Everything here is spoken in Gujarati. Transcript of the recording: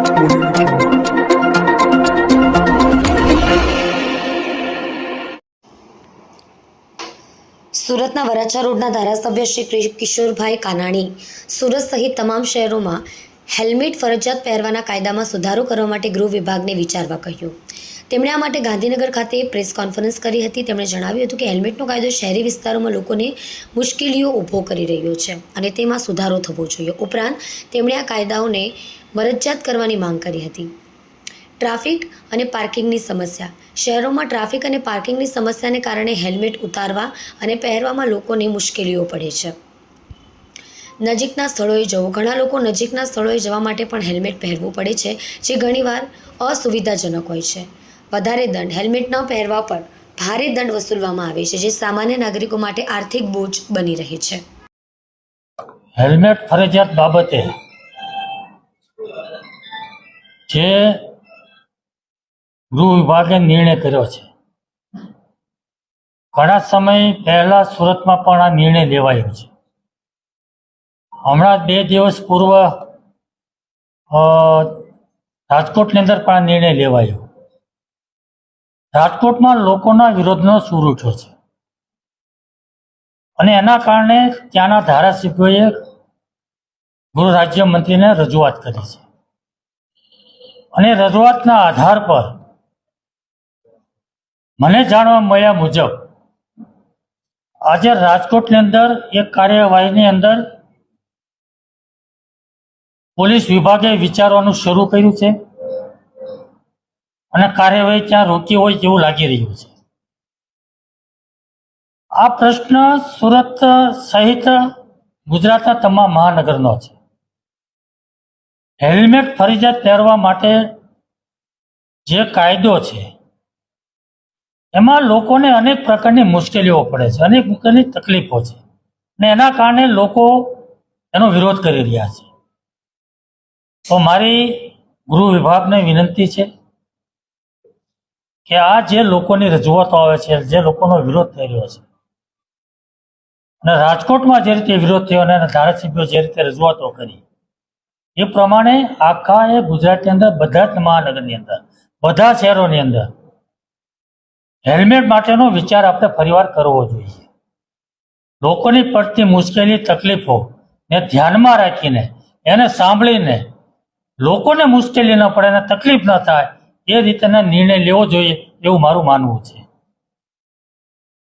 સુરતના વરાછા રોડના ધારાસભ્ય શ્રી કિશોરભાઈ કાનાણી સુરત સહિત તમામ શહેરોમાં હેલ્મેટ ફરજિયાત પહેરવાના કાયદામાં સુધારો કરવા માટે ગૃહ વિભાગને વિચારવા કહ્યું. તેમણે આ માટે ગાંધીનગર ખાતે પ્રેસ કોન્ફરન્સ કરી હતી. તેમણે જણાવ્યું હતું કે હેલ્મેટનો કાયદો શહેરી વિસ્તારોમાં લોકોને મુશ્કેલીઓ ઊભો કરી રહ્યો છે અને તેમાં સુધારો થવો જોઈએ. ઉપરાંત તેમણે આ કાયદાઓને ફરજિયાત કરવાની માંગ કરી હતી. ટ્રાફિક અને પાર્કિંગની સમસ્યા. શહેરોમાં ટ્રાફિક અને પાર્કિંગની સમસ્યાને કારણે હેલ્મેટ ઉતારવા અને પહેરવામાં લોકોને મુશ્કેલીઓ પડે છે. નજીકના સ્થળોએ જવું. ઘણા લોકો નજીકના સ્થળોએ જવા માટે પણ હેલ્મેટ પહેરવું પડે છે, જે ઘણીવાર અસુવિધાજનક હોય છે. વધારે દંડ. હેલ્મેટ ન પહેરવા પર ભારે દંડ વસૂલવામાં આવે છે, જે સામાન્ય નાગરિકો માટે આર્થિક બોજ બની રહે છે. હેલ્મેટ ફરજિયાત બાબતે જે ગૃહ વિભાગે નિર્ણય કર્યો છે, ઘણા સમય પહેલા સુરતમાં પણ આ નિર્ણય લેવાયો છે. હમણાં 2 દિવસ પૂર્વ રાજકોટની અંદર પણ આ નિર્ણય લેવાયો. રાજકોટમાં લોકોના વિરોધનો સૂર ઉઠ્યો છે અને એના કારણે ત્યાંના ધારાસભ્યોએ ગૃહ રાજ્યમંત્રીને રજૂઆત કરી છે અને રજૂઆતના આધાર પર મને જાણવા મળ્યા મુજબ આજે રાજકોટની અંદર એક કાર્યવાહીની અંદર પોલીસ વિભાગે વિચારવાનું શરૂ કર્યું છે અને કાર્યવાહી ત્યાં રોકી હોય તેવું લાગી રહ્યું છે. આ પ્રશ્ન સુરત સહિત ગુજરાતના તમામ મહાનગરનો છે. હેલ્મેટ ફરજિયાત પહેરવા માટે જે કાયદો છે એમાં લોકોને અનેક પ્રકારની મુશ્કેલીઓ પડે છે, અનેક પ્રકારની તકલીફો છે અને એના કારણે લોકો એનો વિરોધ કરી રહ્યા છે. તો મારી ગૃહ વિભાગને વિનંતી છે કે આ જે લોકોની રજૂઆતો આવે છે, જે લોકોનો વિરોધ થઈ રહ્યો છે અને રાજકોટમાં જે રીતે વિરોધ થયો અને ધારાસભ્યો જે રીતે રજૂઆતો કરી એ પ્રમાણે આખા એ ગુજરાતની અંદર બધા જ મહાનગરની અંદર બધા શહેરોની અંદર હેલ્મેટ માટેનો વિચાર આપણે ફરીવાર કરવો જોઈએ. લોકોની પડતી મુશ્કેલી તકલીફો ને ધ્યાનમાં રાખીને એને સાંભળીને લોકોને મુશ્કેલી ન પડે અને તકલીફ ન થાય એ રીતેના નિર્ણય લેવો જોઈએ એવું મારું માનવું છે.